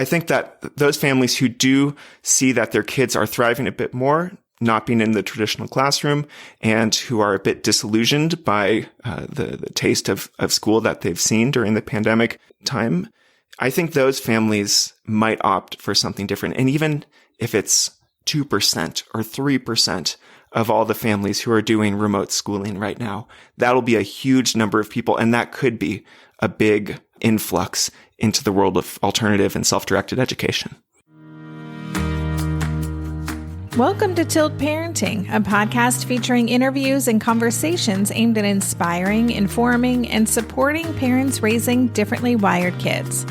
I think that those families who do see that their kids are thriving a bit more, not being in the traditional classroom, and who are a bit disillusioned by the taste of school that they've seen during the pandemic time, I think those families might opt for something different. And even if it's 2% or 3% of all the families who are doing remote schooling right now, that'll be a huge number of people. And that could be a big influx into the world of alternative and self-directed education. Welcome to Tilt Parenting, a podcast featuring interviews and conversations aimed at inspiring, informing, and supporting parents raising differently wired kids.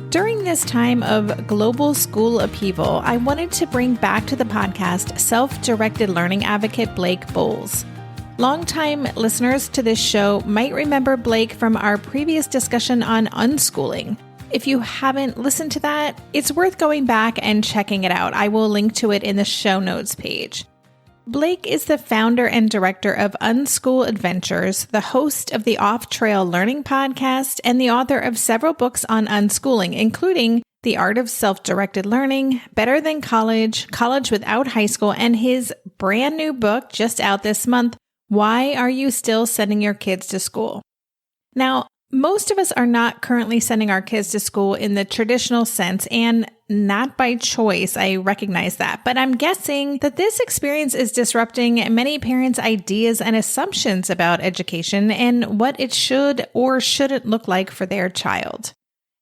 During this time of global school upheaval, I wanted to bring back to the podcast self-directed learning advocate Blake Boles. Longtime listeners to this show might remember Blake from our previous discussion on unschooling. If you haven't listened to that, it's worth going back and checking it out. I will link to it in the show notes page. Blake is the founder and director of Unschool Adventures, the host of the Off Trail Learning podcast, and the author of several books on unschooling, including The Art of Self-Directed Learning, Better Than College, College Without High School, and his brand new book just out this month, Why Are You Still Sending Your Kids to School? Now, most of us are not currently sending our kids to school in the traditional sense, and not by choice. I recognize that. But I'm guessing that this experience is disrupting many parents' ideas and assumptions about education and what it should or shouldn't look like for their child.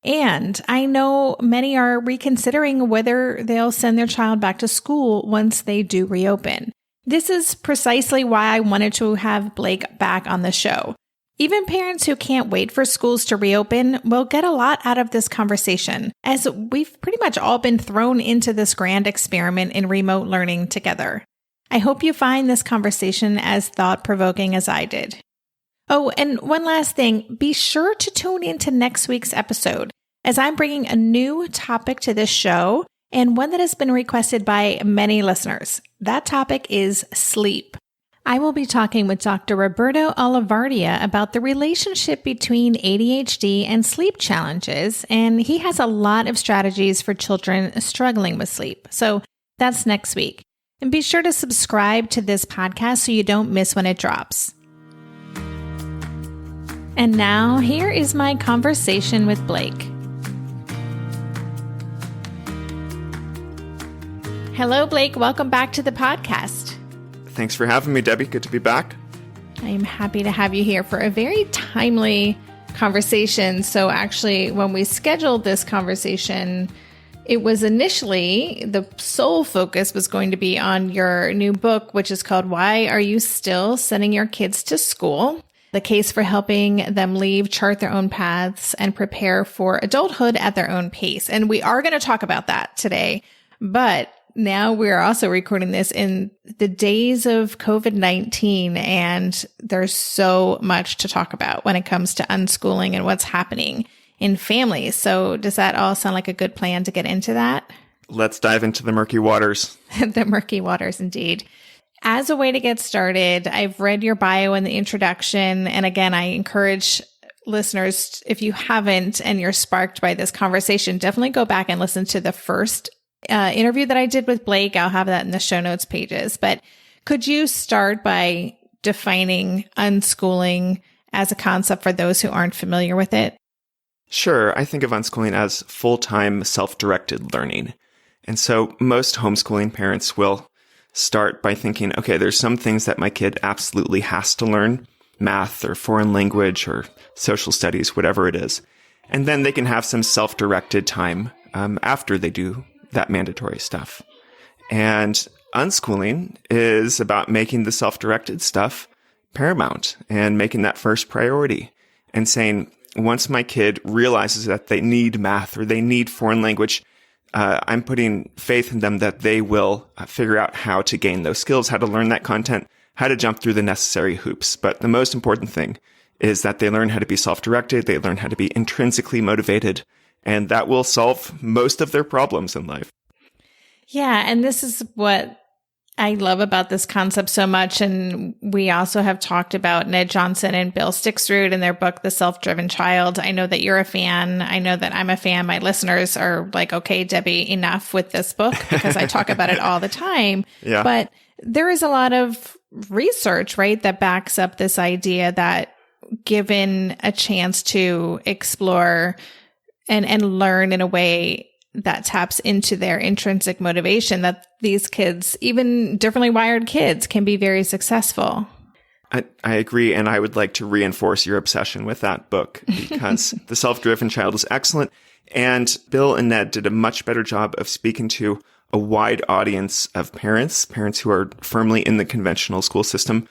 And I know many are reconsidering whether they'll send their child back to school once they do reopen. This is precisely why I wanted to have Blake back on the show. Even parents who can't wait for schools to reopen will get a lot out of this conversation, as we've pretty much all been thrown into this grand experiment in remote learning together. I hope you find this conversation as thought-provoking as I did. Oh, and one last thing, be sure to tune into next week's episode, as I'm bringing a new topic to this show, and one that has been requested by many listeners. That topic is sleep. I will be talking with Dr. Roberto Olivardia about the relationship between ADHD and sleep challenges, and he has a lot of strategies for children struggling with sleep. So that's next week. And be sure to subscribe to this podcast so you don't miss when it drops. And now, here is my conversation with Blake. Hello, Blake. Welcome back to the podcast. Thanks for having me, Debbie. Good to be back. I am happy to have you here for a very timely conversation. So actually, when we scheduled this conversation, it was initially the sole focus was going to be on your new book, which is called Why Are You Still Sending Your Kids to School? The case for helping them leave, chart their own paths, and prepare for adulthood at their own pace. And we are going to talk about that today, but now we're also recording this in the days of COVID-19, and there's so much to talk about when it comes to unschooling and what's happening in families. So does that all sound like a good plan to get into that? Let's dive into the murky waters. The murky waters, indeed. As a way to get started, I've read your bio in the introduction. And again, I encourage listeners, if you haven't and you're sparked by this conversation, definitely go back and listen to the first interview that I did with Blake. I'll have that in the show notes pages. But could you start by defining unschooling as a concept for those who aren't familiar with it? Sure. I think of unschooling as full-time self-directed learning. And so most homeschooling parents will start by thinking, okay, there's some things that my kid absolutely has to learn, math or foreign language or social studies, whatever it is. And then they can have some self-directed time after they do that mandatory stuff. And unschooling is about making the self-directed stuff paramount and making that first priority and saying, once my kid realizes that they need math or they need foreign language, I'm putting faith in them that they will figure out how to gain those skills, how to learn that content, how to jump through the necessary hoops. But the most important thing is that they learn how to be self-directed, they learn how to be intrinsically motivated, and that will solve most of their problems in life. Yeah, and this is what I love about this concept so much. And we also have talked about Ned Johnson and Bill Stixrud in their book, The Self-Driven Child. I know that you're a fan. I know that I'm a fan. My listeners are like, okay, Debbie, enough with this book because I talk about it all the time. Yeah. But there is a lot of research, right, that backs up this idea that given a chance to explore and learn in a way that taps into their intrinsic motivation, that these kids, even differently wired kids, can be very successful. I agree. And I would like to reinforce your obsession with that book because The Self-Driven Child is excellent. And Bill and Ned did a much better job of speaking to a wide audience of parents who are firmly in the conventional school system,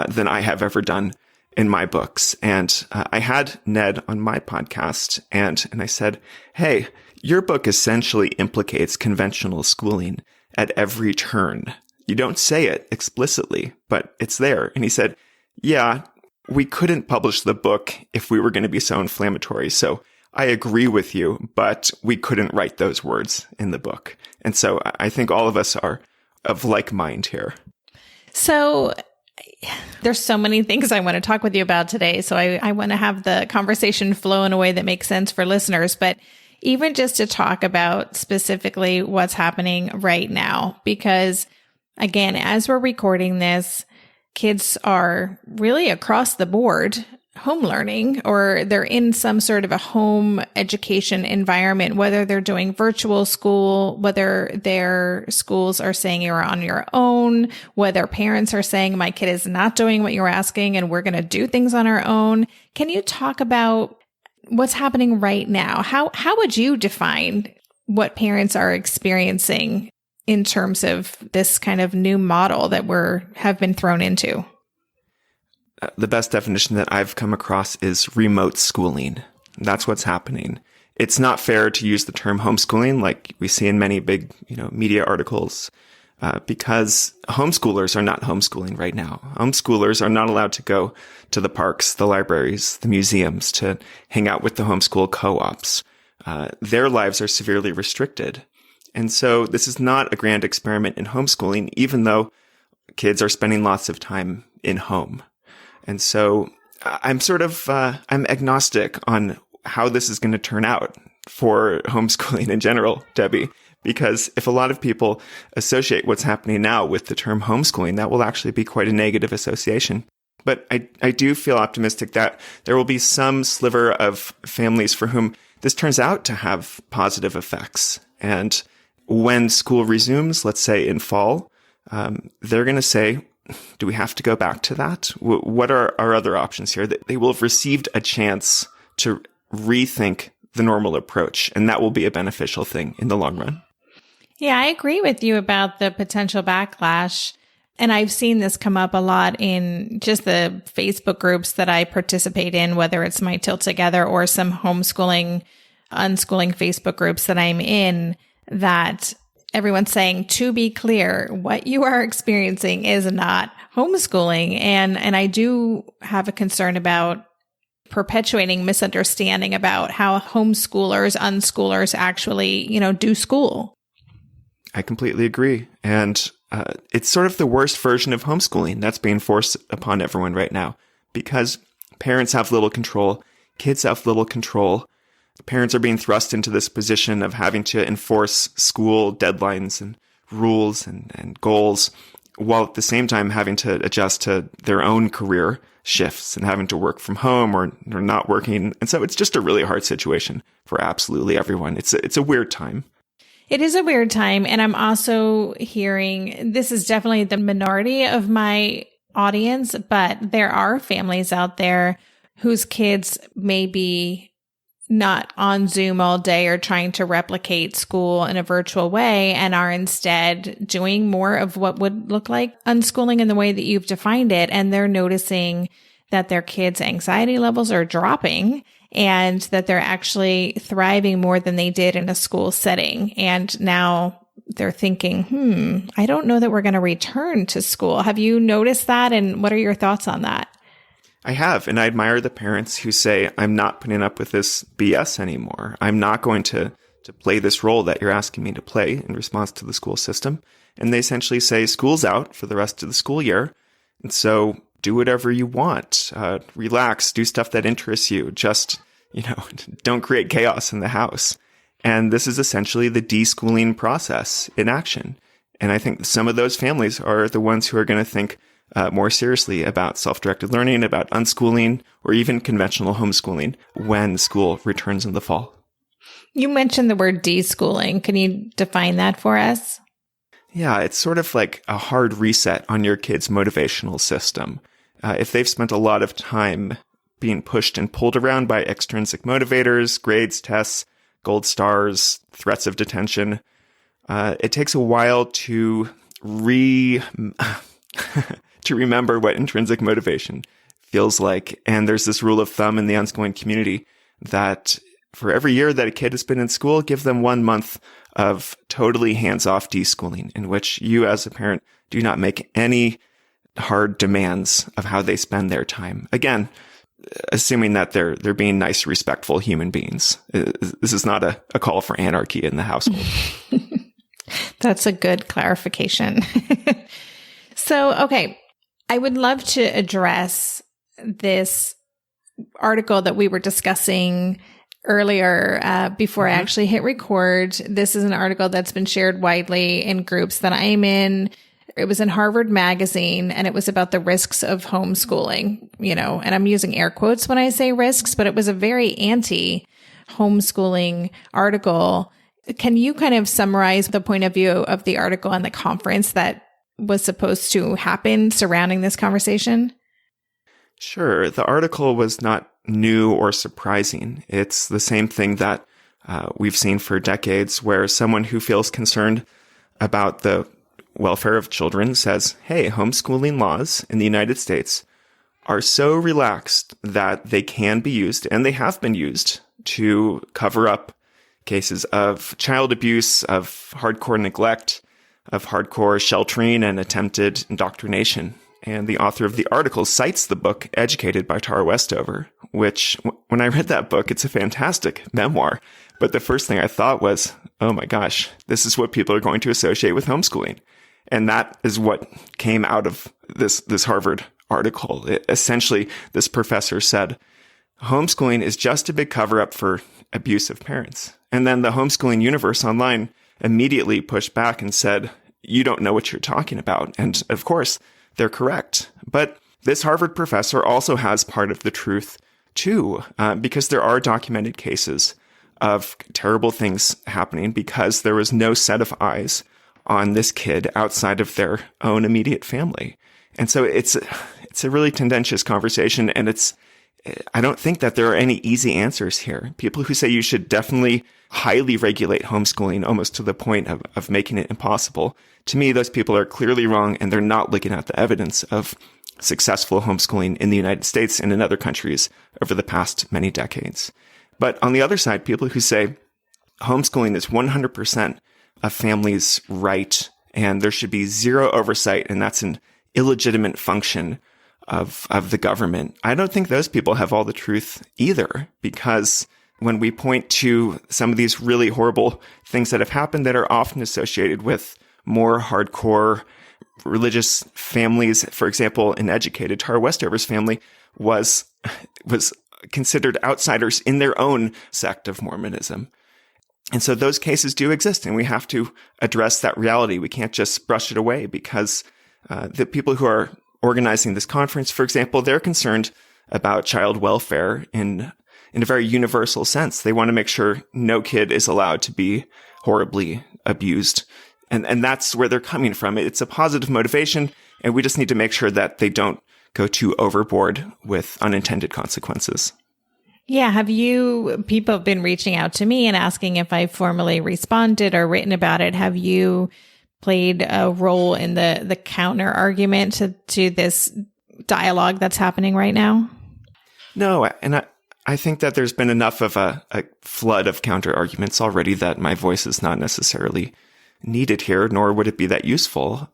than I have ever done in my books. And I had Ned on my podcast and I said, hey, your book essentially implicates conventional schooling at every turn. You don't say it explicitly, but it's there. And he said, yeah, we couldn't publish the book if we were going to be so inflammatory. So I agree with you, but we couldn't write those words in the book. And so I think all of us are of like mind here. So there's so many things I want to talk with you about today. So I want to have the conversation flow in a way that makes sense for listeners. But even just to talk about specifically what's happening right now, because again, as we're recording this, kids are really across the board home learning, or they're in some sort of a home education environment, whether they're doing virtual school, whether their schools are saying you're on your own, whether parents are saying my kid is not doing what you're asking and we're going to do things on our own. Can you talk about what's happening right now? How would you define what parents are experiencing in terms of this kind of new model that have been thrown into? The best definition that I've come across is remote schooling. That's what's happening. It's not fair to use the term homeschooling like we see in many big, media articles, because homeschoolers are not homeschooling right now. Homeschoolers are not allowed to go to the parks, the libraries, the museums, to hang out with the homeschool co-ops. Their lives are severely restricted. And so this is not a grand experiment in homeschooling, even though kids are spending lots of time in home. And so I'm I'm agnostic on how this is going to turn out for homeschooling in general, Debbie, because if a lot of people associate what's happening now with the term homeschooling, that will actually be quite a negative association. But I do feel optimistic that there will be some sliver of families for whom this turns out to have positive effects. And when school resumes, let's say in fall, they're going to say, do we have to go back to that? What are our other options here? They will have received a chance to rethink the normal approach, and that will be a beneficial thing in the long run. Yeah, I agree with you about the potential backlash. And I've seen this come up a lot in just the Facebook groups that I participate in, whether it's my Tilt Together or some homeschooling, unschooling Facebook groups that I'm in, that everyone's saying, to be clear, what you are experiencing is not homeschooling. And I do have a concern about perpetuating misunderstanding about how homeschoolers, unschoolers actually, do school. I completely agree. And it's sort of the worst version of homeschooling that's being forced upon everyone right now, because parents have little control, kids have little control. Parents are being thrust into this position of having to enforce school deadlines and rules and goals, while at the same time having to adjust to their own career shifts and having to work from home or not working. And so it's just a really hard situation for absolutely everyone. It's a weird time. It is a weird time. And I'm also hearing, this is definitely the minority of my audience, but there are families out there whose kids may be not on Zoom all day or trying to replicate school in a virtual way, and are instead doing more of what would look like unschooling in the way that you've defined it. And they're noticing that their kids' anxiety levels are dropping and that they're actually thriving more than they did in a school setting. And now they're thinking, I don't know that we're going to return to school. Have you noticed that? And what are your thoughts on that? I have, and I admire the parents who say, I'm not putting up with this BS anymore. I'm not going to to play this role that you're asking me to play in response to the school system. And they essentially say, school's out for the rest of the school year. And so do whatever you want, relax, do stuff that interests you. Just, don't create chaos in the house. And this is essentially the deschooling process in action. And I think some of those families are the ones who are going to think more seriously about self-directed learning, about unschooling, or even conventional homeschooling when school returns in the fall. You mentioned the word deschooling. Can you define that for us? Yeah, it's sort of like a hard reset on your kid's motivational system. If they've spent a lot of time being pushed and pulled around by extrinsic motivators, grades, tests, gold stars, threats of detention, it takes a while to remember what intrinsic motivation feels like. And there's this rule of thumb in the unschooling community that for every year that a kid has been in school, give them 1 month of totally hands-off deschooling, in which you as a parent do not make any hard demands of how they spend their time. Again, assuming that they're being nice, respectful human beings. This is not a call for anarchy in the household. That's a good clarification. So, okay, I would love to address this article that we were discussing earlier before I actually hit record. This is an article that's been shared widely in groups that I'm in. It was in Harvard Magazine, and it was about the risks of homeschooling, and I'm using air quotes when I say risks, but it was a very anti-homeschooling article. Can you kind of summarize the point of view of the article and the conference that was supposed to happen surrounding this conversation? Sure. The article was not new or surprising. It's the same thing that we've seen for decades, where someone who feels concerned about the welfare of children says, hey, homeschooling laws in the United States are so relaxed that they can be used, and they have been used, to cover up cases of child abuse, of hardcore neglect, of hardcore sheltering and attempted indoctrination. And the author of the article cites the book Educated by Tara Westover, which, when I read that book, it's a fantastic memoir. But the first thing I thought was, oh my gosh, this is what people are going to associate with homeschooling. And that is what came out of this Harvard article. Essentially, this professor said, homeschooling is just a big cover-up for abusive parents. And then the homeschooling universe online immediately pushed back and said, you don't know what you're talking about. And of course, they're correct. But this Harvard professor also has part of the truth too, because there are documented cases of terrible things happening because there was no set of eyes on this kid outside of their own immediate family. And so it's a really tendentious conversation, and I don't think that there are any easy answers here. People who say you should definitely highly regulate homeschooling almost to the point of making it impossible. To me, those people are clearly wrong, and they're not looking at the evidence of successful homeschooling in the United States and in other countries over the past many decades. But on the other side, people who say homeschooling is 100% a family's right, and there should be zero oversight, and that's an illegitimate function of the government. I don't think those people have all the truth either, because when we point to some of these really horrible things that have happened that are often associated with more hardcore religious families, for example, an educated Tara Westover's family was considered outsiders in their own sect of Mormonism. And so those cases do exist, and we have to address that reality. We can't just brush it away, because the people who are organizing this conference, for example, they're concerned about child welfare in a very universal sense. They want to make sure no kid is allowed to be horribly abused. And that's where they're coming from. It's a positive motivation, and we just need to make sure that they don't go too overboard with unintended consequences. Yeah. People have been reaching out to me and asking if I formally responded or written about it. Have you played a role in the counter argument to this dialogue that's happening right now? No. And I think that there's been enough of a flood of counter arguments already that my voice is not necessarily needed here, nor would it be that useful.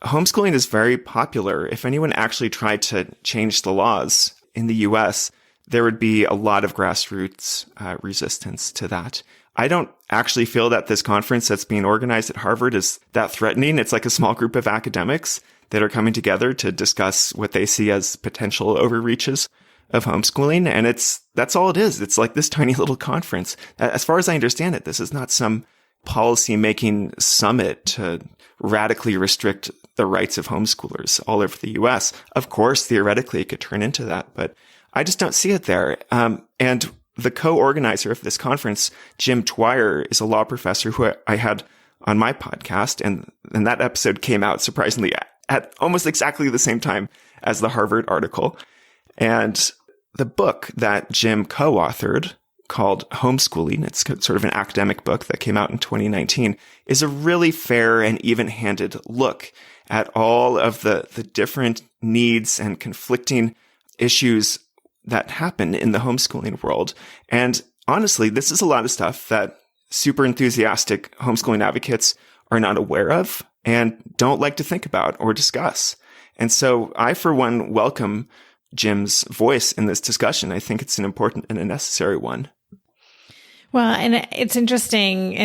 Homeschooling is very popular. If anyone actually tried to change the laws in the US, there would be a lot of grassroots resistance to that. I don't actually feel that this conference that's being organized at Harvard is that threatening. It's like a small group of academics that are coming together to discuss what they see as potential overreaches of homeschooling. And that's all it is. It's like this tiny little conference. As far as I understand it, this is not some policy-making summit to radically restrict the rights of homeschoolers all over the U.S. Of course, theoretically, it could turn into that, but I just don't see it there. And the co-organizer of this conference, Jim Dwyer, is a law professor who I had on my podcast, and that episode came out surprisingly at almost exactly the same time as the Harvard article. And the book that Jim co-authored, called Homeschooling, it's sort of an academic book that came out in 2019, is a really fair and even-handed look at all of the different needs and conflicting issues that happen in the homeschooling world. And honestly, this is a lot of stuff that super enthusiastic homeschooling advocates are not aware of and don't like to think about or discuss. And so I, for one, welcome Jim's voice in this discussion. I think it's an important and a necessary one. Well, and it's interesting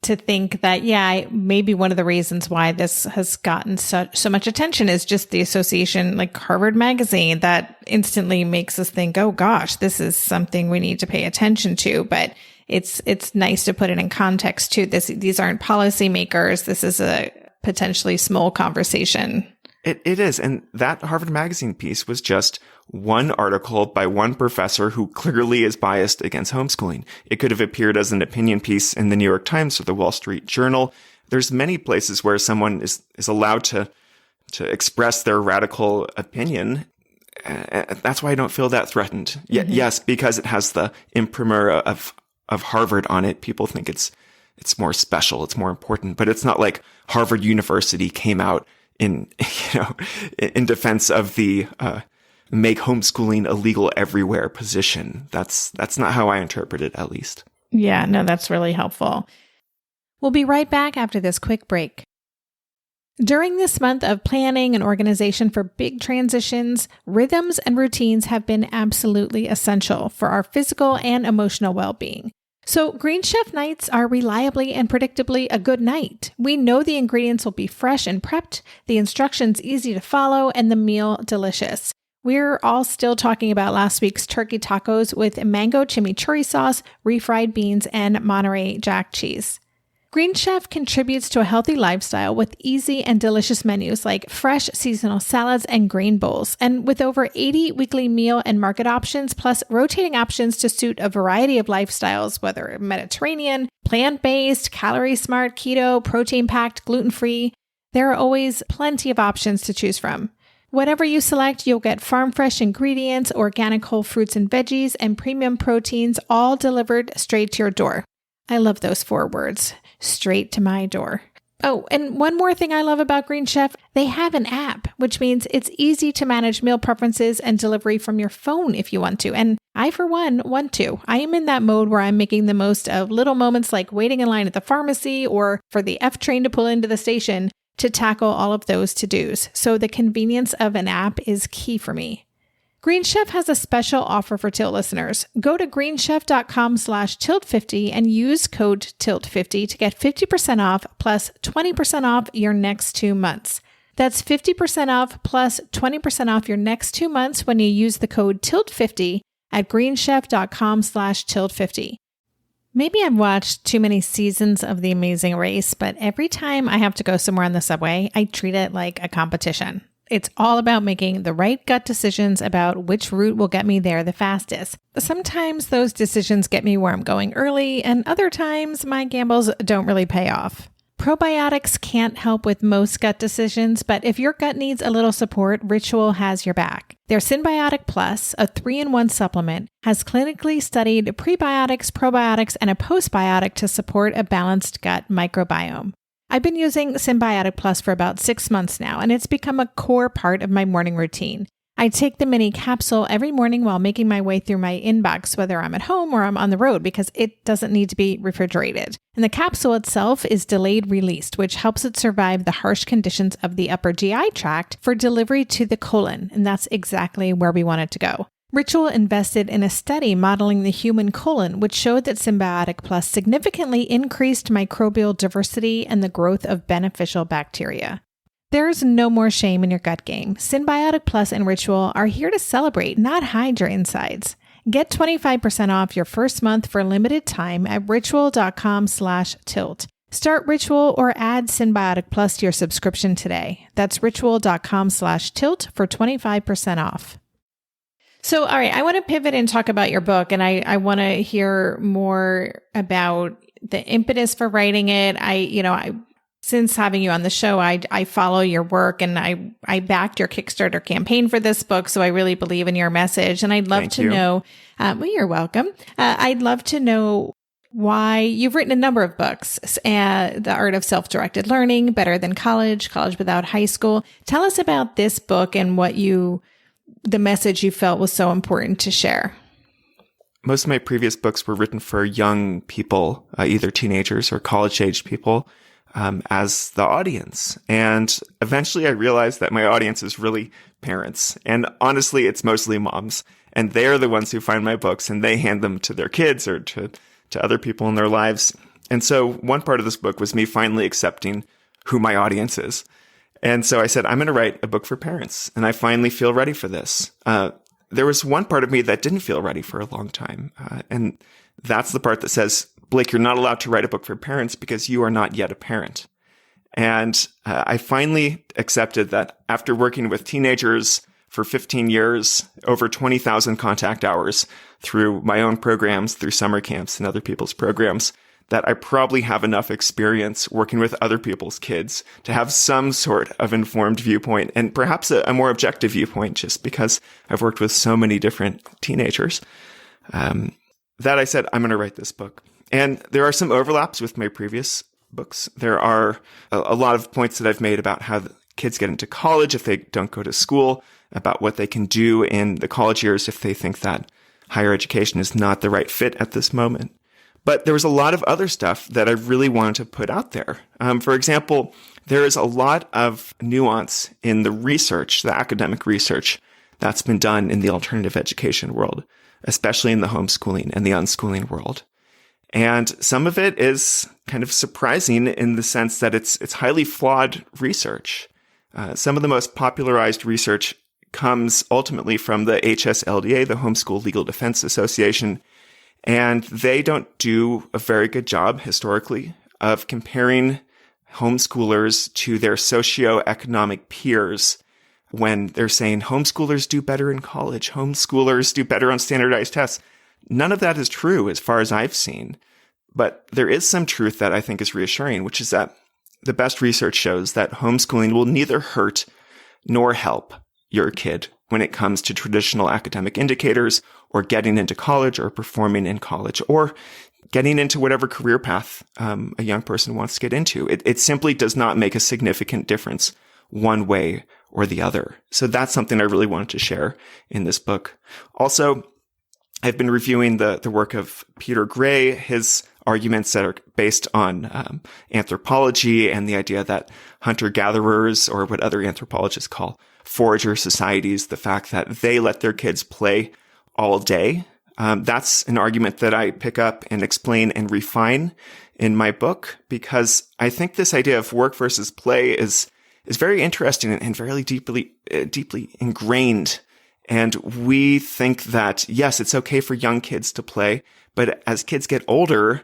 to think that, maybe one of the reasons why this has gotten so much attention is just the association, like Harvard Magazine, that instantly makes us think, oh gosh, this is something we need to pay attention to. But it's nice to put it in context too. These aren't policymakers. This is a potentially small conversation. It is. And that Harvard Magazine piece was just one article by one professor who clearly is biased against homeschooling. It could have appeared as an opinion piece in the New York Times or the Wall Street Journal. There's many places where someone is allowed to express their radical opinion. That's why I don't feel that threatened. Mm-hmm. Yes, because it has the imprimer of Harvard on it. People think it's more special. It's more important, but it's not like Harvard University came out in defense of the make homeschooling illegal everywhere position. That's not how I interpret it, at least. Yeah, no, that's really helpful. We'll be right back after this quick break. During this month of planning and organization for big transitions, rhythms and routines have been absolutely essential for our physical and emotional well-being. So Green Chef nights are reliably and predictably a good night. We know the ingredients will be fresh and prepped, the instructions easy to follow, and the meal delicious. We're all still talking about last week's turkey tacos with mango chimichurri sauce, refried beans, and Monterey Jack cheese. Green Chef contributes to a healthy lifestyle with easy and delicious menus like fresh seasonal salads and green bowls. And with over 80 weekly meal and market options, plus rotating options to suit a variety of lifestyles, whether Mediterranean, plant-based, calorie-smart, keto, protein-packed, gluten-free, there are always plenty of options to choose from. Whatever you select, you'll get farm-fresh ingredients, organic whole fruits and veggies, and premium proteins, all delivered straight to your door. I love those 4 words. Straight to my door. Oh, and one more thing I love about Green Chef, they have an app, which means it's easy to manage meal preferences and delivery from your phone if you want to. And I, for one, want to. I am in that mode where I'm making the most of little moments like waiting in line at the pharmacy or for the F train to pull into the station to tackle all of those to-dos. So the convenience of an app is key for me. Green Chef has a special offer for Tilt listeners. Go to greenchef.com/tilt50 and use code TILT50 to get 50% off plus 20% off your next 2 months. That's 50% off plus 20% off your next 2 months when you use the code TILT50 at greenchef.com/tilt50. Maybe I've watched too many seasons of The Amazing Race, but every time I have to go somewhere on the subway, I treat it like a competition. It's all about making the right gut decisions about which route will get me there the fastest. Sometimes those decisions get me where I'm going early, and other times my gambles don't really pay off. Probiotics can't help with most gut decisions, but if your gut needs a little support, Ritual has your back. Their Symbiotic Plus, a 3-in-1 supplement, has clinically studied prebiotics, probiotics, and a postbiotic to support a balanced gut microbiome. I've been using Symbiotic Plus for about 6 months now, and it's become a core part of my morning routine. I take the mini capsule every morning while making my way through my inbox, whether I'm at home or I'm on the road, because it doesn't need to be refrigerated. And the capsule itself is delayed released, which helps it survive the harsh conditions of the upper GI tract for delivery to the colon, and that's exactly where we want it to go. Ritual invested in a study modeling the human colon, which showed that Symbiotic Plus significantly increased microbial diversity and the growth of beneficial bacteria. There's no more shame in your gut game. Symbiotic Plus and Ritual are here to celebrate, not hide your insides. Get 25% off your first month for limited time at ritual.com/tilt. Start Ritual or add Symbiotic Plus to your subscription today. That's ritual.com/tilt for 25% off. So, all right, I want to pivot and talk about your book, and I want to hear more about the impetus for writing it. Since having you on the show, I follow your work, and I backed your Kickstarter campaign for this book. So I really believe in your message, and I'd love to know, well, you're welcome. I'd love to know why you've written a number of books, The Art of Self-Directed Learning, Better Than College, College Without High School. Tell us about this book and the message you felt was so important to share. Most of my previous books were written for young people, either teenagers or college-aged people, as the audience. And eventually I realized that my audience is really parents. And honestly, it's mostly moms. And they're the ones who find my books, and they hand them to their kids or to other people in their lives. And so one part of this book was me finally accepting who my audience is. And so I said, I'm going to write a book for parents, and I finally feel ready for this. There was one part of me that didn't feel ready for a long time. And that's the part that says, Blake, you're not allowed to write a book for parents because you are not yet a parent. And I finally accepted that after working with teenagers for 15 years, over 20,000 contact hours through my own programs, through summer camps and other people's programs, that I probably have enough experience working with other people's kids to have some sort of informed viewpoint, and perhaps a more objective viewpoint, just because I've worked with so many different teenagers, that I said, I'm going to write this book. And there are some overlaps with my previous books. There are a lot of points that I've made about how the kids get into college if they don't go to school, about what they can do in the college years if they think that higher education is not the right fit at this moment. But there was a lot of other stuff that I really wanted to put out there. For example, there is a lot of nuance in the research, the academic research that's been done in the alternative education world, especially in the homeschooling and the unschooling world. And some of it is kind of surprising in the sense that it's highly flawed research. Some of the most popularized research comes ultimately from the HSLDA, the Homeschool Legal Defense Association, and they don't do a very good job historically of comparing homeschoolers to their socioeconomic peers when they're saying homeschoolers do better in college, homeschoolers do better on standardized tests. None of that is true as far as I've seen. But there is some truth that I think is reassuring, which is that the best research shows that homeschooling will neither hurt nor help your kid when it comes to traditional academic indicators or getting into college or performing in college or getting into whatever career path a young person wants to get into. It simply does not make a significant difference one way or the other. So that's something I really wanted to share in this book. Also, I've been reviewing the work of Peter Gray, his arguments that are based on anthropology and the idea that hunter-gatherers, or what other anthropologists call forager societies, the fact that they let their kids play all day. That's an argument that I pick up and explain and refine in my book, because I think this idea of work versus play is very interesting and very deeply ingrained. And we think that, yes, it's okay for young kids to play, but as kids get older,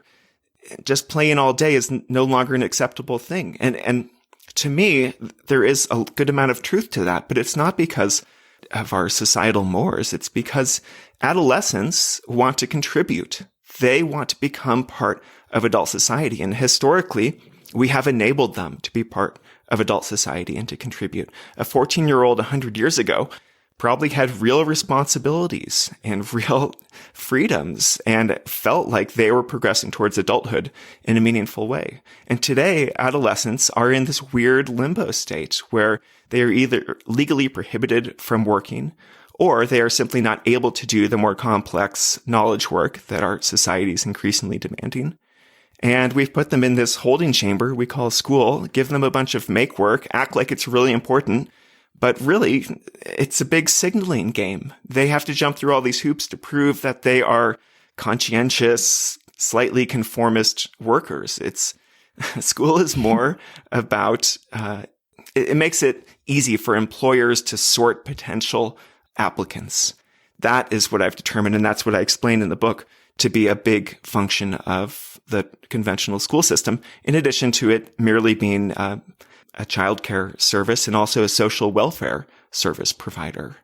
just playing all day is no longer an acceptable thing. And to me, there is a good amount of truth to that, but it's not because of our societal mores. It's because adolescents want to contribute. They want to become part of adult society. And historically, we have enabled them to be part of adult society and to contribute. A 14-year-old 100 years ago probably had real responsibilities and real freedoms and felt like they were progressing towards adulthood in a meaningful way. And today, adolescents are in this weird limbo state where they are either legally prohibited from working, or they are simply not able to do the more complex knowledge work that our society is increasingly demanding. And we've put them in this holding chamber we call school, give them a bunch of make work, act like it's really important, But really, it's a big signaling game. They have to jump through all these hoops to prove that they are conscientious, slightly conformist workers. School is more about, it makes it easy for employers to sort potential applicants. That is what I've determined, and that's what I explained in the book, to be a big function of the conventional school system, in addition to it merely being a childcare service and also a social welfare service provider.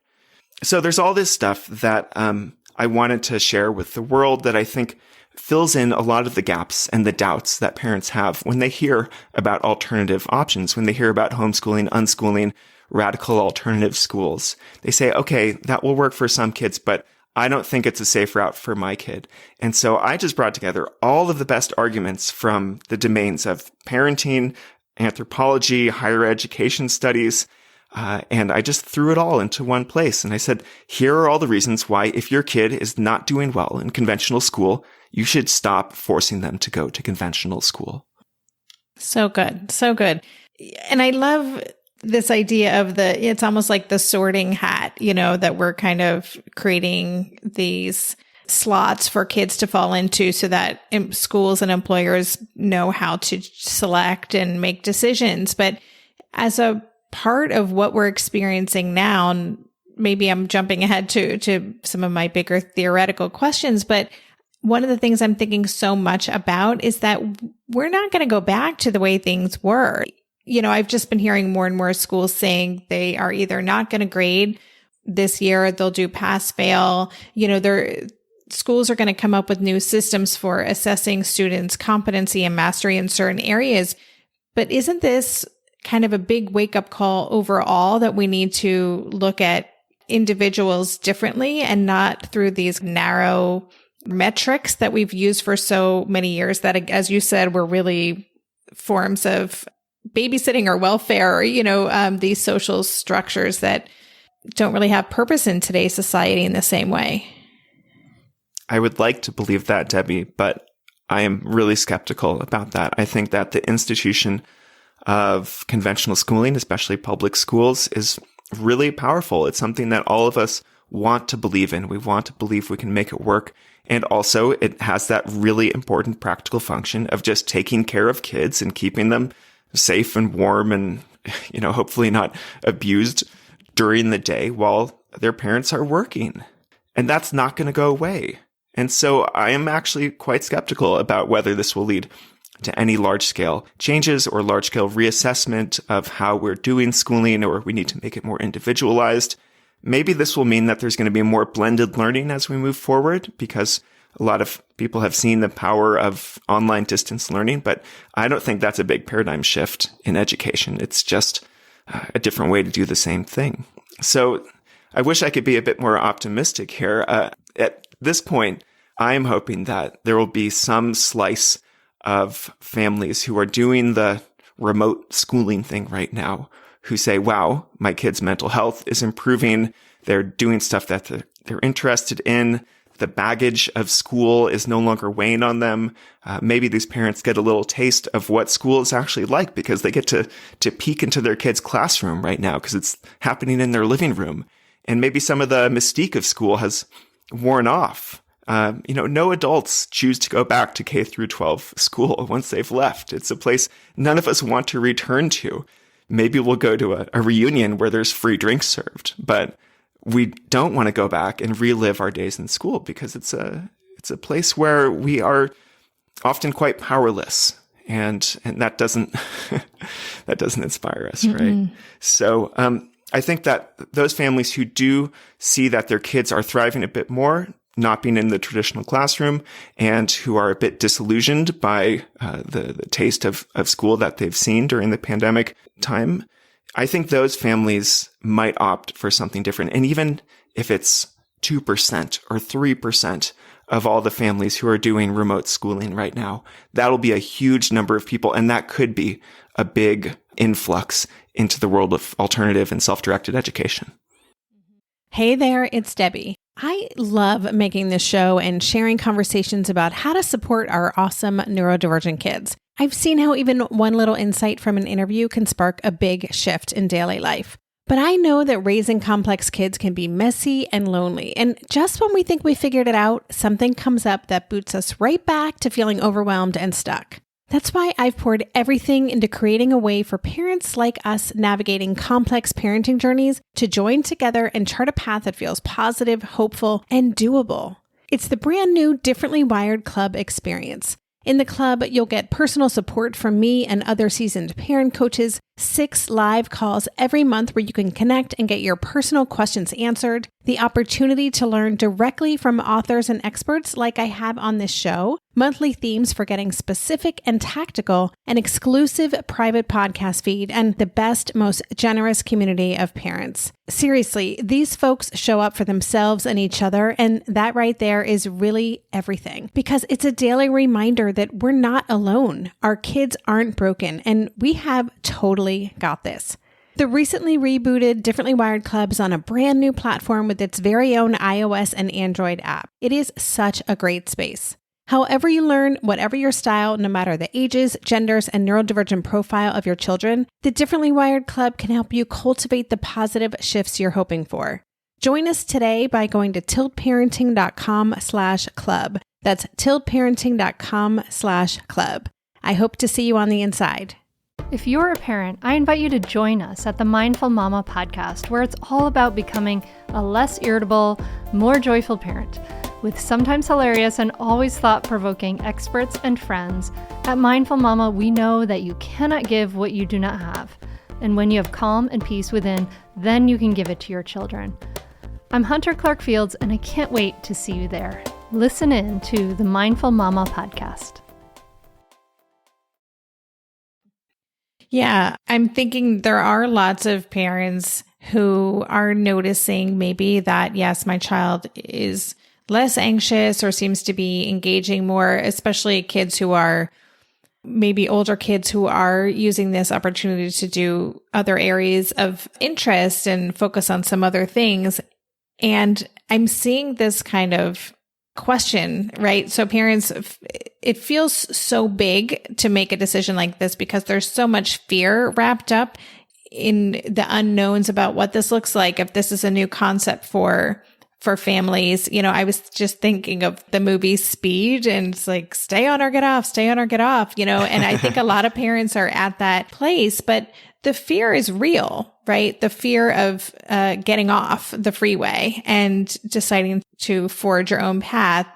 So there's all this stuff that I wanted to share with the world that I think fills in a lot of the gaps and the doubts that parents have when they hear about alternative options, when they hear about homeschooling, unschooling, radical alternative schools. They say, okay, that will work for some kids, but I don't think it's a safe route for my kid. And so I just brought together all of the best arguments from the domains of parenting, anthropology, higher education studies, and I just threw it all into one place. And I said, here are all the reasons why if your kid is not doing well in conventional school, you should stop forcing them to go to conventional school. So good. So good. And I love this idea of it's almost like the sorting hat, that we're kind of creating these slots for kids to fall into so that schools and employers know how to select and make decisions. But as a part of what we're experiencing now, and maybe I'm jumping ahead to some of my bigger theoretical questions, but one of the things I'm thinking so much about is that we're not going to go back to the way things were. I've just been hearing more and more schools saying they are either not going to grade this year, they'll do pass fail. Schools are going to come up with new systems for assessing students' competency and mastery in certain areas. But isn't this kind of a big wake-up call overall that we need to look at individuals differently and not through these narrow metrics that we've used for so many years that, as you said, were really forms of babysitting or welfare, these social structures that don't really have purpose in today's society in the same way? I would like to believe that, Debbie, but I am really skeptical about that. I think that the institution of conventional schooling, especially public schools, is really powerful. It's something that all of us want to believe in. We want to believe we can make it work. And also it has that really important practical function of just taking care of kids and keeping them safe and warm and, hopefully not abused during the day while their parents are working. And that's not going to go away. And so I am actually quite skeptical about whether this will lead to any large-scale changes or large-scale reassessment of how we're doing schooling, or we need to make it more individualized. Maybe this will mean that there's going to be more blended learning as we move forward, because a lot of people have seen the power of online distance learning, but I don't think that's a big paradigm shift in education. It's just a different way to do the same thing. So I wish I could be a bit more optimistic here. At this point, I am hoping that there will be some slice of families who are doing the remote schooling thing right now, who say, wow, my kid's mental health is improving. They're doing stuff that they're interested in. The baggage of school is no longer weighing on them. Maybe these parents get a little taste of what school is actually like because they get to peek into their kid's classroom right now because it's happening in their living room. And maybe some of the mystique of school has worn off. No adults choose to go back to K through 12 school once they've left. It's a place none of us want to return to. Maybe we'll go to a reunion where there's free drinks served, but we don't want to go back and relive our days in school because it's a place where we are often quite powerless, and that doesn't inspire us, Mm-mm. right? So I think that those families who do see that their kids are thriving a bit more, not being in the traditional classroom, and who are a bit disillusioned by the taste of school that they've seen during the pandemic time, I think those families might opt for something different. And even if it's 2% or 3% of all the families who are doing remote schooling right now, that'll be a huge number of people. And that could be a big influx into the world of alternative and self-directed education. Hey there, it's Debbie. I love making this show and sharing conversations about how to support our awesome neurodivergent kids. I've seen how even one little insight from an interview can spark a big shift in daily life. But I know that raising complex kids can be messy and lonely. And just when we think we figured it out, something comes up that boots us right back to feeling overwhelmed and stuck. That's why I've poured everything into creating a way for parents like us navigating complex parenting journeys to join together and chart a path that feels positive, hopeful, and doable. It's the brand new Differently Wired Club experience. In the club, you'll get personal support from me and other seasoned parent coaches, 6 live calls every month where you can connect and get your personal questions answered, the opportunity to learn directly from authors and experts like I have on this show, monthly themes for getting specific and tactical, an exclusive private podcast feed, and the best, most generous community of parents. Seriously, these folks show up for themselves and each other, and that right there is really everything, because it's a daily reminder that we're not alone. Our kids aren't broken, and we have totally got this. The recently rebooted Differently Wired Club is on a brand new platform with its very own iOS and Android app. It is such a great space. However you learn, whatever your style, no matter the ages, genders, and neurodivergent profile of your children, the Differently Wired Club can help you cultivate the positive shifts you're hoping for. Join us today by going to tiltparenting.com/club. That's tiltparenting.com/club. I hope to see you on the inside. If you're a parent, I invite you to join us at the Mindful Mama podcast, where it's all about becoming a less irritable, more joyful parent. With sometimes hilarious and always thought-provoking experts and friends, at Mindful Mama, we know that you cannot give what you do not have. And when you have calm and peace within, then you can give it to your children. I'm Hunter Clark-Fields, and I can't wait to see you there. Listen in to the Mindful Mama podcast. Yeah, I'm thinking there are lots of parents who are noticing maybe that, yes, my child is less anxious or seems to be engaging more, especially kids who are maybe older kids who are using this opportunity to do other areas of interest and focus on some other things. And I'm seeing this kind of question, right? So parents, it feels so big to make a decision like this because there's so much fear wrapped up in the unknowns about what this looks like, if this is a new concept for families. You know, I was just thinking of the movie Speed, and it's like, stay on or get off, you know, and I think a lot of parents are at that place, but the fear is real, right? The fear of getting off the freeway and deciding to forge your own path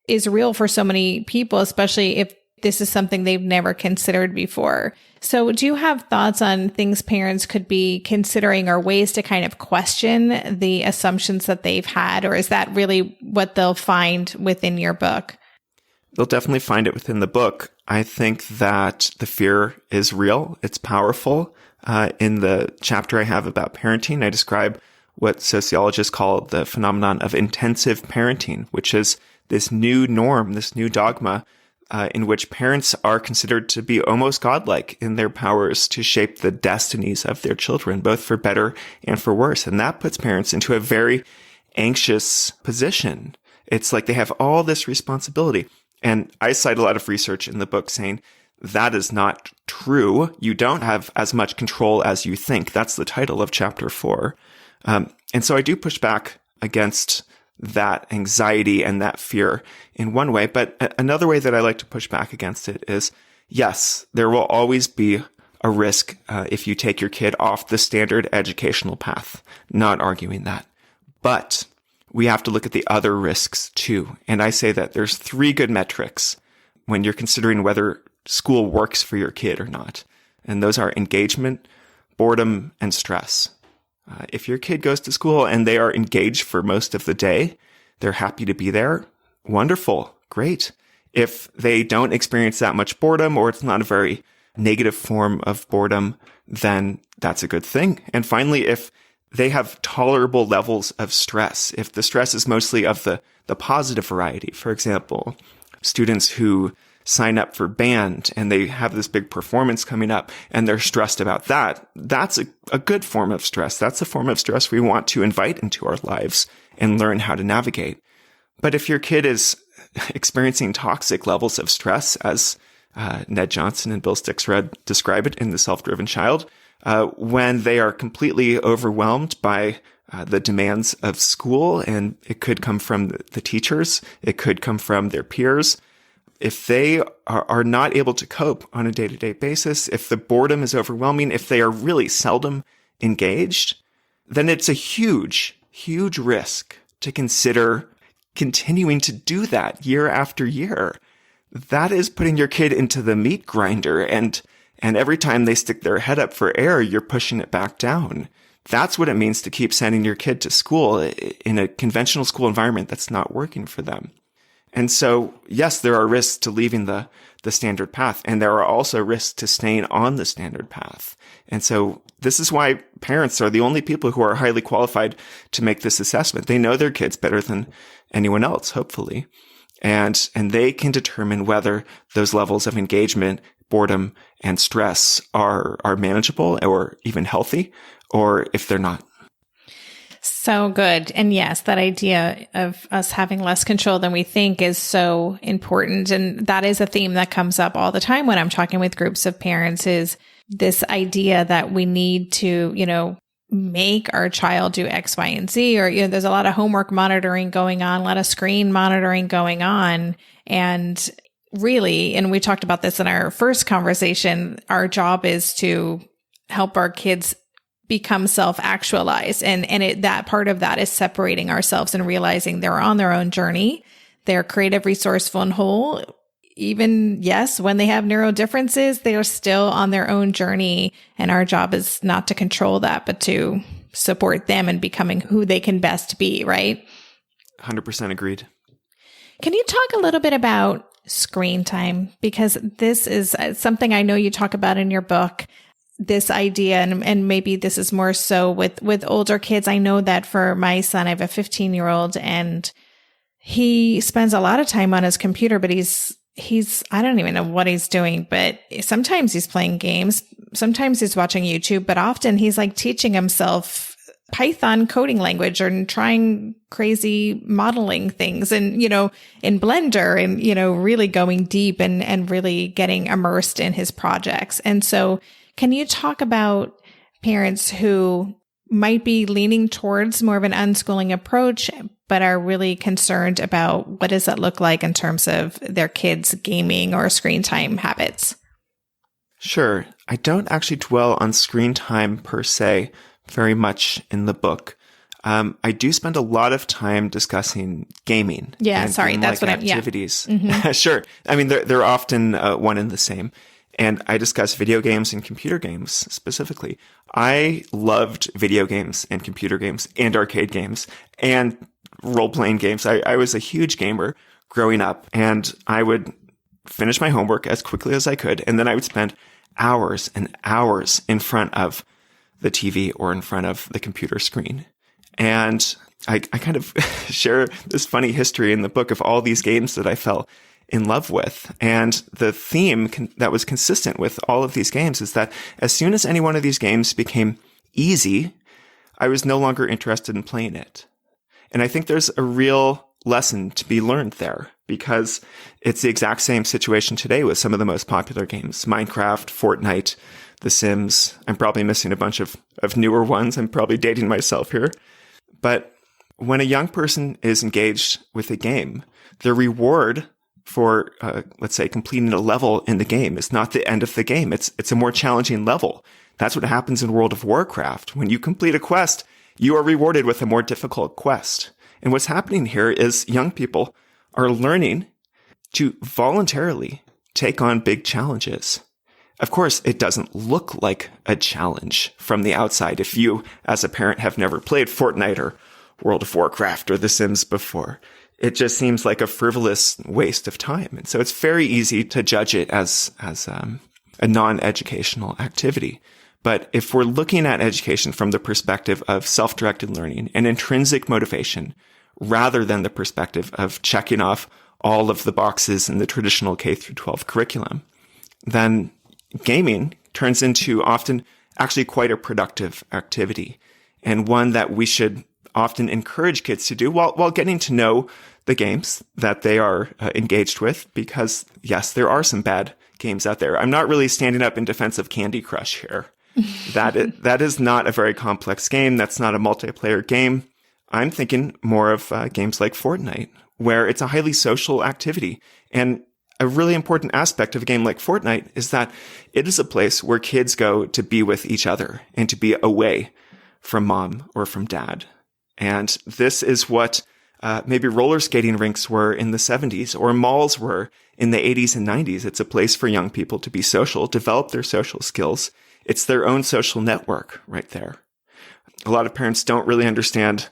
is real for so many people, especially if this is something they've never considered before. So do you have thoughts on things parents could be considering or ways to kind of question the assumptions that they've had? Or is that really what they'll find within your book? They'll definitely find it within the book. I think that the fear is real. It's powerful. In the chapter I have about parenting, I describe what sociologists call the phenomenon of intensive parenting, which is this new norm, this new dogma, in which parents are considered to be almost godlike in their powers to shape the destinies of their children, both for better and for worse. And that puts parents into a very anxious position. It's like they have all this responsibility. And I cite a lot of research in the book saying that is not true. You don't have as much control as you think. That's the title of chapter 4. And so I do push back against that anxiety and that fear in one way. But another way that I like to push back against it is, yes, there will always be a risk if you take your kid off the standard educational path. Not arguing that. But we have to look at the other risks too. And I say that there's 3 good metrics when you're considering whether school works for your kid or not. And those are engagement, boredom, and stress. If your kid goes to school and they are engaged for most of the day, they're happy to be there, wonderful, great. If they don't experience that much boredom, or it's not a very negative form of boredom, then that's a good thing. And finally, if they have tolerable levels of stress, if the stress is mostly of the positive variety, for example, students who sign up for band and they have this big performance coming up and they're stressed about that, that's a good form of stress. That's a form of stress we want to invite into our lives and learn how to navigate. But if your kid is experiencing toxic levels of stress, as Ned Johnson and Bill Stixrud describe it in The Self-Driven Child, when they are completely overwhelmed by the demands of school, and it could come from the teachers, it could come from their peers. If they are not able to cope on a day-to-day basis, if the boredom is overwhelming, if they are really seldom engaged, then it's a huge, huge risk to consider continuing to do that year after year. That is putting your kid into the meat grinder, and every time they stick their head up for air, you're pushing it back down. That's what it means to keep sending your kid to school in a conventional school environment that's not working for them. And so, yes, there are risks to leaving the standard path, and there are also risks to staying on the standard path. And so this is why parents are the only people who are highly qualified to make this assessment. They know their kids better than anyone else, hopefully. And they can determine whether those levels of engagement, boredom, and stress are manageable or even healthy, or if they're not. So good. And yes, that idea of us having less control than we think is so important. And that is a theme that comes up all the time when I'm talking with groups of parents, is this idea that we need to, make our child do X, Y, and Z, or, there's a lot of homework monitoring going on, a lot of screen monitoring going on. And really, and we talked about this in our first conversation, our job is to help our kids become self-actualized. And that part of that is separating ourselves and realizing they're on their own journey. They're creative, resourceful, and whole. Even, yes, when they have neurodifferences, they are still on their own journey. And our job is not to control that, but to support them in becoming who they can best be, right? 100% agreed. Can you talk a little bit about screen time? Because this is something I know you talk about in your book. This idea, and maybe this is more so with older kids. I know that for my son, I have a 15-year-old, and he spends a lot of time on his computer, but he's, I don't even know what he's doing, but sometimes he's playing games. Sometimes he's watching YouTube, but often he's like teaching himself Python coding language or trying crazy modeling things and, in Blender and, really going deep and really getting immersed in his projects. And so can you talk about parents who might be leaning towards more of an unschooling approach, but are really concerned about what does that look like in terms of their kids' gaming or screen time habits? Sure. I don't actually dwell on screen time per se very much in the book. I do spend a lot of time discussing gaming. Yeah, sorry, that's what activities. Yeah. Mm-hmm. Sure. I mean, they're often one and the same. And I discuss video games and computer games specifically. I loved video games and computer games and arcade games and role-playing games. I was a huge gamer growing up, and I would finish my homework as quickly as I could, and then I would spend hours and hours in front of the TV or in front of the computer screen. And I kind of share this funny history in the book of all these games that I fell in love with. And the theme that was consistent with all of these games is that as soon as any one of these games became easy, I was no longer interested in playing it. And I think there's a real lesson to be learned there, because it's the exact same situation today with some of the most popular games: Minecraft, Fortnite, The Sims. I'm probably missing a bunch of newer ones. I'm probably dating myself here. But when a young person is engaged with a game, the reward for, let's say, completing a level in the game is not the end of the game. It's a more challenging level. That's what happens in World of Warcraft. When you complete a quest, you are rewarded with a more difficult quest. And what's happening here is young people are learning to voluntarily take on big challenges. Of course, it doesn't look like a challenge from the outside if you, as a parent, have never played Fortnite or World of Warcraft or The Sims before. It just seems like a frivolous waste of time. And so it's very easy to judge it as a non-educational activity. But if we're looking at education from the perspective of self-directed learning and intrinsic motivation, rather than the perspective of checking off all of the boxes in the traditional K-12 curriculum, then gaming turns into often actually quite a productive activity, and one that we should often encourage kids to do while getting to know the games that they are engaged with, because yes, there are some bad games out there. I'm not really standing up in defense of Candy Crush here. That is not a very complex game. That's not a multiplayer game. I'm thinking more of games like Fortnite, where it's a highly social activity. And a really important aspect of a game like Fortnite is that it is a place where kids go to be with each other and to be away from mom or from dad. And this is what maybe roller skating rinks were in the 70s or malls were in the 80s and 90s. It's a place for young people to be social, develop their social skills. It's their own social network right there. A lot of parents don't really understand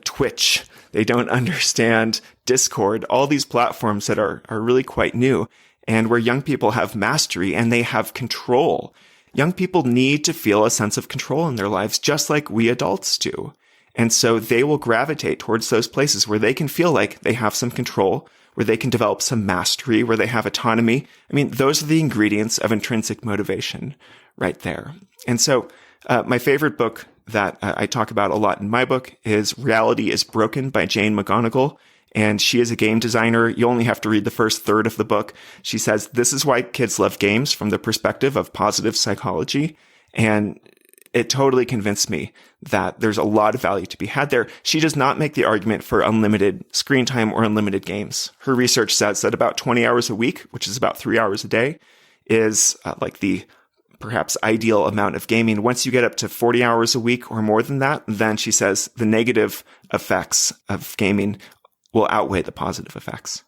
Twitch. They don't understand Discord, all these platforms that are really quite new and where young people have mastery and they have control. Young people need to feel a sense of control in their lives, just like we adults do. And so they will gravitate towards those places where they can feel like they have some control, where they can develop some mastery, where they have autonomy. I mean, those are the ingredients of intrinsic motivation right there. And so my favorite book that I talk about a lot in my book is Reality is Broken by Jane McGonigal. And she is a game designer. You only have to read the first third of the book. She says, this is why kids love games from the perspective of positive psychology. And it totally convinced me that there's a lot of value to be had there. She does not make the argument for unlimited screen time or unlimited games. Her research says that about 20 hours a week, which is about 3 hours a day, is like the perhaps ideal amount of gaming. Once you get up to 40 hours a week or more than that, then she says the negative effects of gaming will outweigh the positive effects.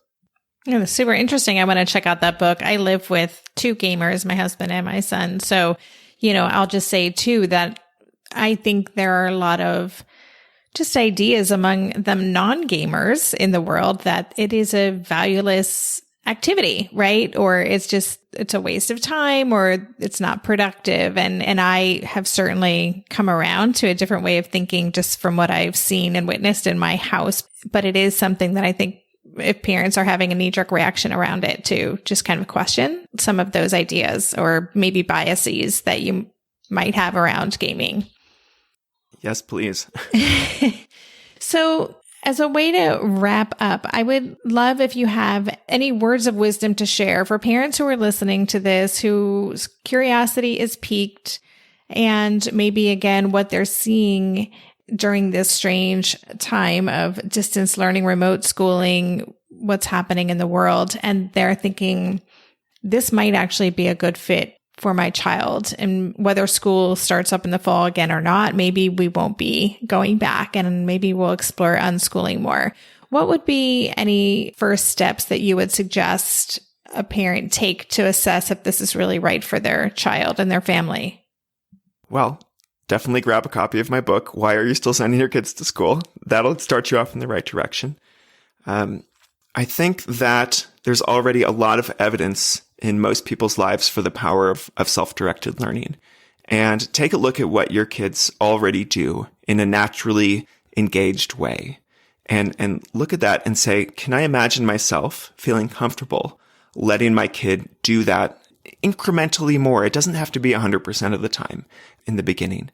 Yeah, that's super interesting. I want to check out that book. I live with two gamers, my husband and my son. So, I'll just say too that I think there are a lot of just ideas among them non-gamers in the world that it is a valueless activity, right? Or it's a waste of time or it's not productive. And I have certainly come around to a different way of thinking just from what I've seen and witnessed in my house. But it is something that I think if parents are having a knee-jerk reaction around it to just kind of question some of those ideas or maybe biases that you might have around gaming. Yes, please. So as a way to wrap up, I would love if you have any words of wisdom to share for parents who are listening to this, whose curiosity is piqued, and maybe again, what they're seeing during this strange time of distance learning, remote schooling, what's happening in the world. And they're thinking, this might actually be a good fit for my child. And whether school starts up in the fall again or not, maybe we won't be going back and maybe we'll explore unschooling more. What would be any first steps that you would suggest a parent take to assess if this is really right for their child and their family? Well, definitely grab a copy of my book, Why Are You Still Sending Your Kids to School? That'll start you off in the right direction. I think that there's already a lot of evidence in most people's lives for the power of self-directed learning. And take a look at what your kids already do in a naturally engaged way. And look at that and say, can I imagine myself feeling comfortable letting my kid do that incrementally more? It doesn't have to be 100% of the time in the beginning.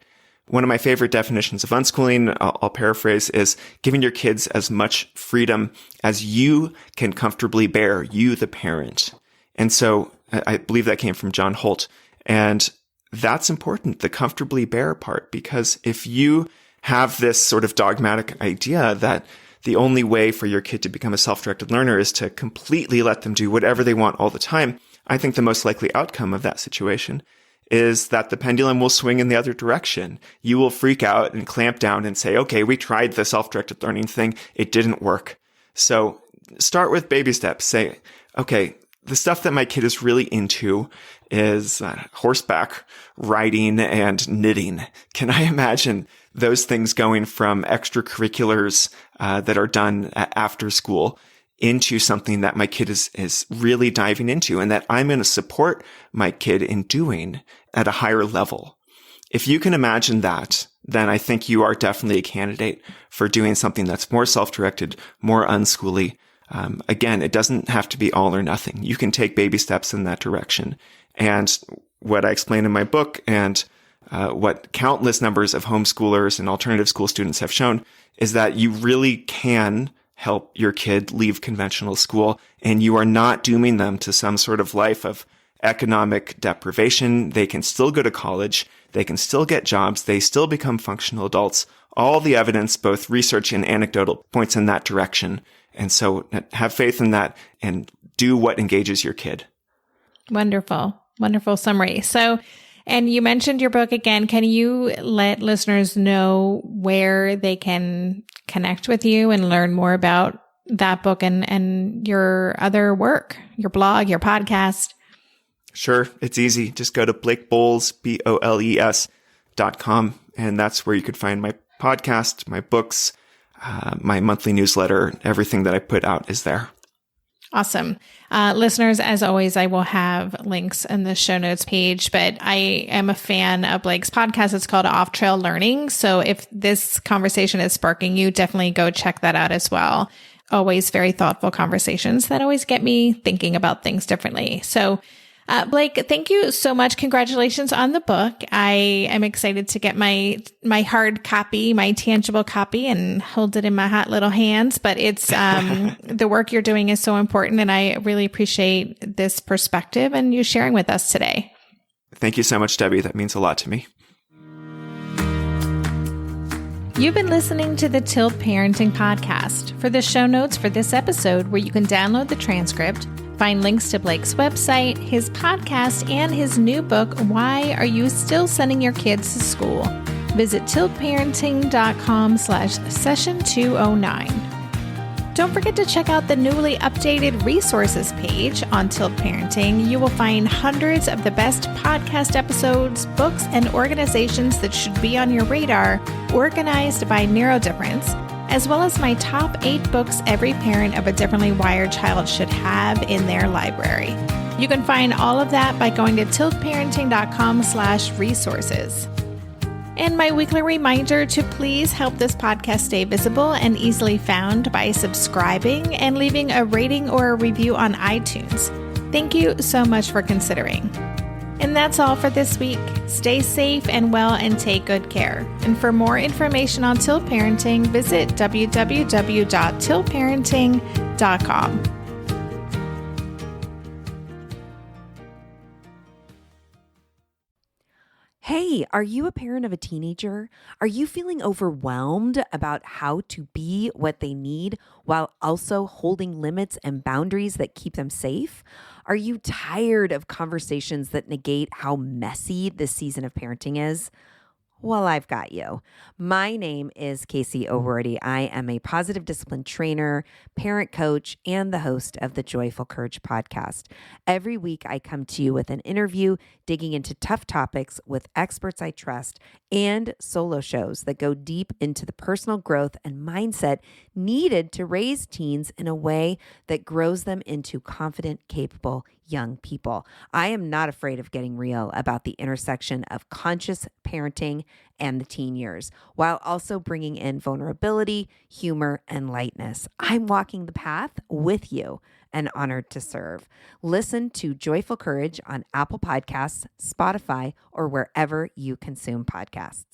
One of my favorite definitions of unschooling, I'll paraphrase, is giving your kids as much freedom as you can comfortably bear, you, the parent. And so I believe that came from John Holt. And that's important, the comfortably bear part, because if you have this sort of dogmatic idea that the only way for your kid to become a self-directed learner is to completely let them do whatever they want all the time, I think the most likely outcome of that situation is that the pendulum will swing in the other direction. You will freak out and clamp down and say, okay, we tried the self-directed learning thing. It didn't work. So start with baby steps. Say, okay, the stuff that my kid is really into is horseback riding and knitting. Can I imagine those things going from extracurriculars that are done after school into something that my kid is really diving into and that I'm going to support my kid in doing at a higher level? If you can imagine that, then I think you are definitely a candidate for doing something that's more self-directed, more unschooly. Again, it doesn't have to be all or nothing. You can take baby steps in that direction. And what I explain in my book and what countless numbers of homeschoolers and alternative school students have shown is that you really can help your kid leave conventional school, and you are not dooming them to some sort of life of economic deprivation. They can still go to college. They can still get jobs. They still become functional adults. All the evidence, both research and anecdotal, points in that direction. And so have faith in that and do what engages your kid. Wonderful. Wonderful summary. So, and you mentioned your book again. Can you let listeners know where they can connect with you and learn more about that book and your other work, your blog, your podcast? Sure. It's easy. Just go to Blake Boles, BOLES.com. And that's where you could find my podcast, my books, my monthly newsletter. Everything that I put out is there. Awesome. Listeners, as always, I will have links in the show notes page, but I am a fan of Blake's podcast. It's called Off Trail Learning. So if this conversation is sparking you, definitely go check that out as well. Always very thoughtful conversations that always get me thinking about things differently. So Blake, thank you so much. Congratulations on the book. I am excited to get my hard copy, my tangible copy, and hold it in my hot little hands. But it's the work you're doing is so important, and I really appreciate this perspective and you sharing with us today. Thank you so much, Debbie. That means a lot to me. You've been listening to the Tilt Parenting Podcast. For the show notes for this episode, where you can download the transcript, find links to Blake's website, his podcast, and his new book, Why Are You Still Sending Your Kids to School? Visit tiltparenting.com/session209. Don't forget to check out the newly updated resources page on Tilt Parenting. You will find hundreds of the best podcast episodes, books, and organizations that should be on your radar, organized by Neurodivergent, as well as my top 8 books every parent of a differently wired child should have in their library. You can find all of that by going to tiltparenting.com/resources. And my weekly reminder to please help this podcast stay visible and easily found by subscribing and leaving a rating or a review on iTunes. Thank you so much for considering. And that's all for this week. Stay safe and well and take good care. And for more information on Tilt Parenting, visit www.tiltparenting.com. Hey, are you a parent of a teenager? Are you feeling overwhelmed about how to be what they need while also holding limits and boundaries that keep them safe? Are you tired of conversations that negate how messy this season of parenting is? Well, I've got you. My name is Casey O'Rourke. I am a positive discipline trainer, parent coach, and the host of the Joyful Courage podcast. Every week, I come to you with an interview digging into tough topics with experts I trust and solo shows that go deep into the personal growth and mindset needed to raise teens in a way that grows them into confident, capable young people. I am not afraid of getting real about the intersection of conscious parenting and the teen years, while also bringing in vulnerability, humor, and lightness. I'm walking the path with you and honored to serve. Listen to Joyful Courage on Apple Podcasts, Spotify, or wherever you consume podcasts.